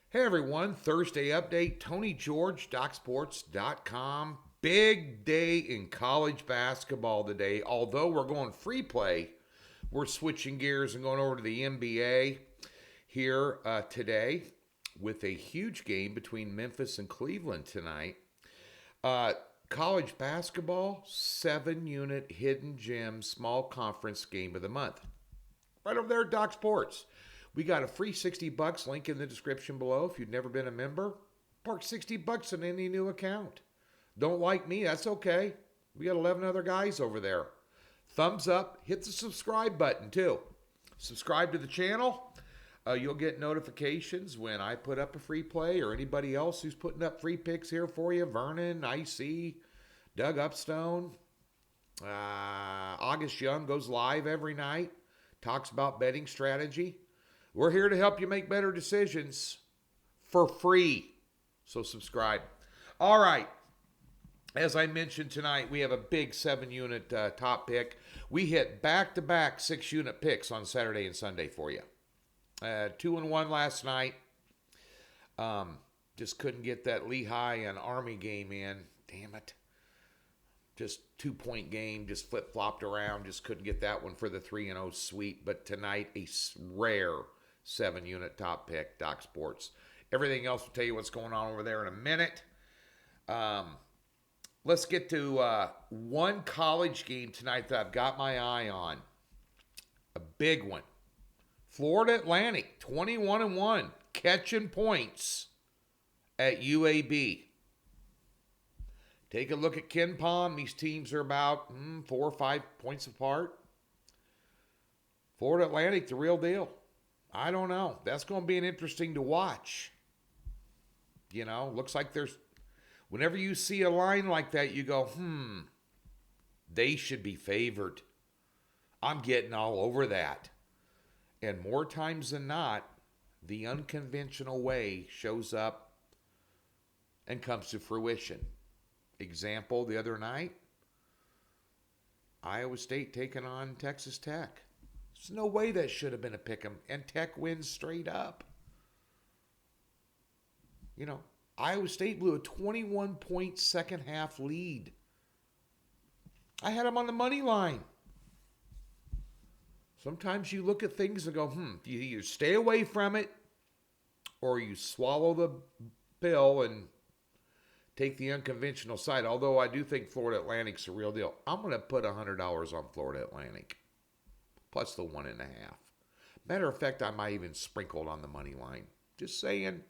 Hey everyone, Thursday update, Tony George, DocSports.com. Big day in college basketball today. Although we're going free play, we're switching gears and going over to the NBA here today with a huge game between Memphis and Cleveland tonight. College basketball, 7-unit hidden gem small conference game of the month. Right over there at Doc Sports. We got a free $60 link in the description below. If you've never been a member, park $60 in any new account. Don't like me, that's okay. We got 11 other guys over there. Thumbs up, hit the subscribe button too. Subscribe to the channel. You'll get notifications when I put up a free play or anybody else who's putting up free picks here for you. Vernon, IC, Doug Upstone. August Young goes live every night. Talks about betting strategy. We're here to help you make better decisions for free. So subscribe. All right. As I mentioned tonight, we have a big 7-unit top pick. We hit back-to-back 6-unit picks on Saturday and Sunday for you. 2-1 last night. Just couldn't get that Lehigh and Army game in. Damn it. Just 2-point game, just flip-flopped around. Just couldn't get that one for the 3-0 sweep. But tonight, a rare 7-unit top pick, Doc Sports. Everything else will tell you what's going on over there in a minute. Let's get to one college game tonight that I've got my eye on. A big one. Florida Atlantic, 21-1, catching points at UAB. Take a look at Ken Pom. These teams are about 4 or 5 points apart. Florida Atlantic, the real deal. I don't know. That's going to be an interesting to watch. You know, looks like there's, whenever you see a line like that, you go, they should be favored. I'm getting all over that. And more times than not, the unconventional way shows up and comes to fruition. Example, the other night, Iowa State taking on Texas Tech. There's no way that should have been a pick'em, and Tech wins straight up. You know, Iowa State blew a 21-point second-half lead. I had them on the money line. Sometimes you look at things and go, you either stay away from it or you swallow the pill and take the unconventional side. Although I do think Florida Atlantic's a real deal. I'm going to put $100 on Florida Atlantic. Plus the 1.5. Matter of fact, I might even sprinkle it on the money line. Just saying.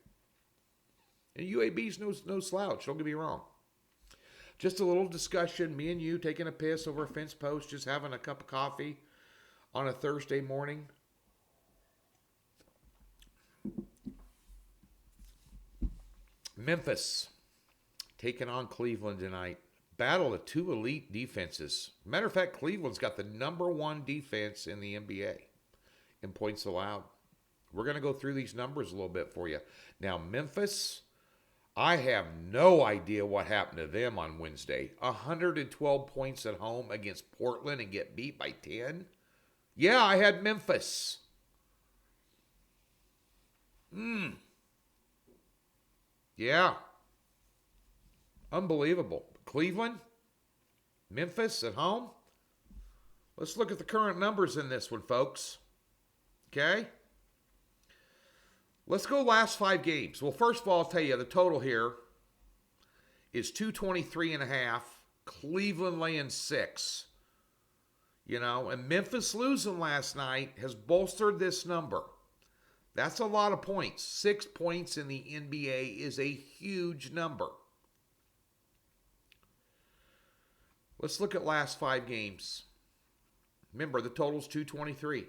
And UAB's no slouch, don't get me wrong. Just a little discussion, me and you taking a piss over a fence post, just having a cup of coffee on a Thursday morning. Memphis taking on Cleveland tonight. Battle of two elite defenses. Matter of fact, Cleveland's got the #1 defense in the NBA in points allowed. We're going to go through these numbers a little bit for you. Now, Memphis, I have no idea what happened to them on Wednesday. 112 points at home against Portland and get beat by 10. Yeah, I had Memphis. Yeah. Unbelievable. Cleveland, Memphis at home. Let's look at the current numbers in this one, folks. Okay? Let's go last 5 games. Well, first of all, I'll tell you the total here is 223.5. Cleveland laying 6. You know, and Memphis losing last night has bolstered this number. That's a lot of points. 6 points in the NBA is a huge number. Let's look at last 5 games. Remember, the total's 223.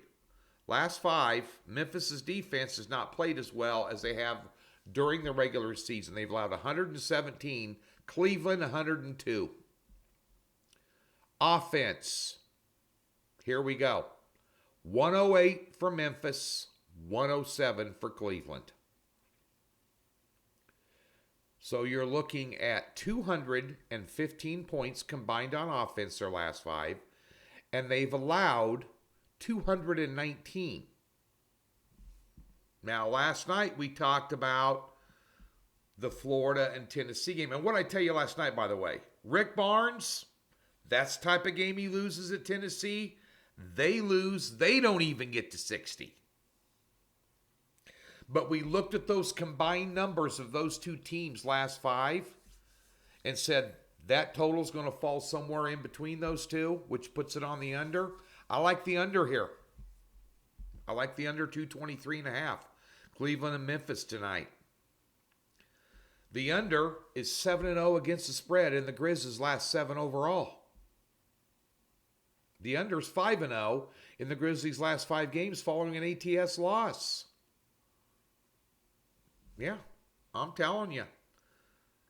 Last 5, Memphis's defense has not played as well as they have during the regular season. They've allowed 117, Cleveland 102. Offense. Here we go. 108 for Memphis, 107 for Cleveland. So you're looking at 215 points combined on offense their last 5, and they've allowed 219. Now, last night we talked about the Florida and Tennessee game. And what did I tell you last night, by the way? Rick Barnes, that's the type of game he loses at Tennessee. They lose. They don't even get to 60. But we looked at those combined numbers of those two teams last 5 and said that total is going to fall somewhere in between those two, which puts it on the under. I like the under here. I like the under 223.5. Cleveland and Memphis tonight. The under is 7-0 against the spread in the Grizzlies' last 7 overall. The under is 5-0 in the Grizzlies' last 5 games following an ATS loss. Yeah, I'm telling you.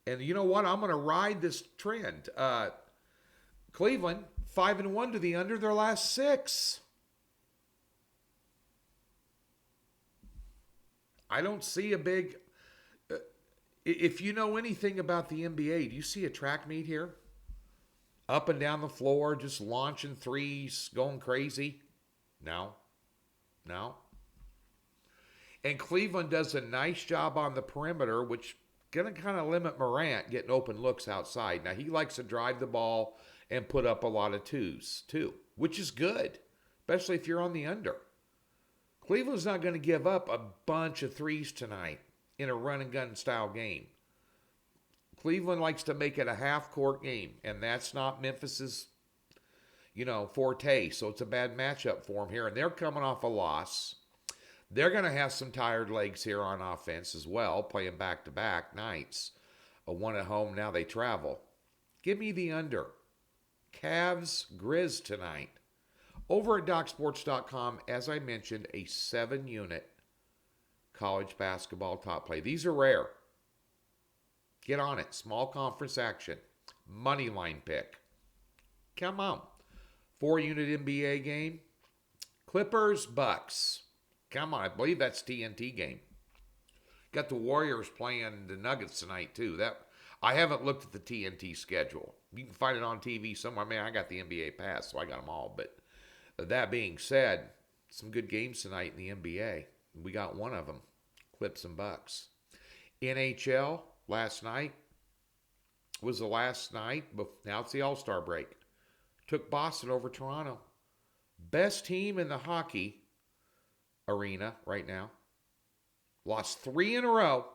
And you know what? I'm going to ride this trend. Cleveland, 5-1 to the under their last 6. I don't see a big... if you know anything about the NBA, do you see a track meet here? Up and down the floor, just launching threes, going crazy? No. And Cleveland does a nice job on the perimeter, which going to kind of limit Morant getting open looks outside. Now, he likes to drive the ball and put up a lot of twos, too, which is good, especially if you're on the under. Cleveland's not going to give up a bunch of threes tonight in a run-and-gun style game. Cleveland likes to make it a half-court game, and that's not Memphis's, forte, so it's a bad matchup for them here. And they're coming off a loss. They're going to have some tired legs here on offense as well, playing back-to-back nights. One at home, now they travel. Give me the under. Cavs, Grizz tonight. Over at DocSports.com, as I mentioned, a 7-unit college basketball top play. These are rare. Get on it. Small conference action. Money line pick. Come on. 4-unit NBA game. Clippers, Bucks. Come on. I believe that's TNT game. Got the Warriors playing the Nuggets tonight, too. I haven't looked at the TNT schedule. You can find it on TV somewhere. Man, I got the NBA pass, so I got them all. But that being said, some good games tonight in the NBA. We got one of them. Clips and Bucks. NHL last night was the last night. But now it's the All-Star break. Took Boston over Toronto. Best team in the hockey arena right now. Lost 3 in a row.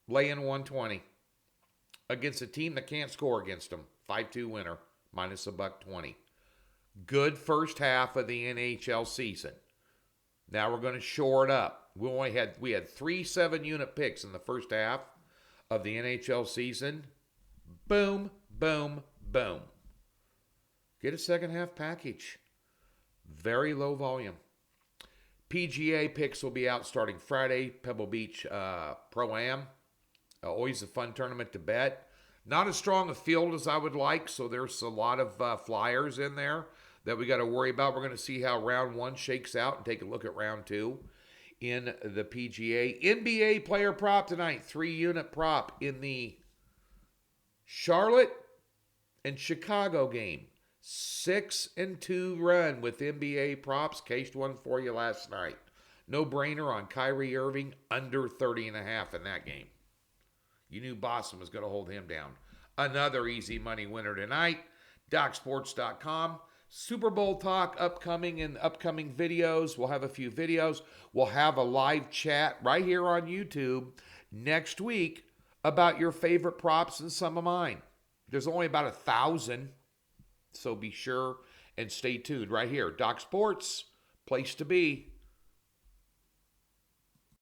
Laying 120 against a team that can't score against them. 5-2 winner. Minus $1.20. Good first half of the NHL season. Now we're going to shore it up. We had 3 7-unit picks in the first half of the NHL season. Boom, boom, boom. Get a second half package. Very low volume. PGA picks will be out starting Friday. Pebble Beach Pro-Am. Always a fun tournament to bet. Not as strong a field as I would like, so there's a lot of flyers in there that we got to worry about. We're going to see how round 1 shakes out and take a look at round 2 in the PGA. NBA player prop tonight, 3-unit prop in the Charlotte and Chicago game. 6-2 run with NBA props. Cased one for you last night. No brainer on Kyrie Irving, under 30.5 in that game. You knew Boston was going to hold him down. Another easy money winner tonight. DocSports.com. Super Bowl talk upcoming in upcoming videos. We'll have a few videos. We'll have a live chat right here on YouTube next week about your favorite props and some of mine. There's only about 1,000, so be sure and stay tuned right here. Doc Sports, place to be.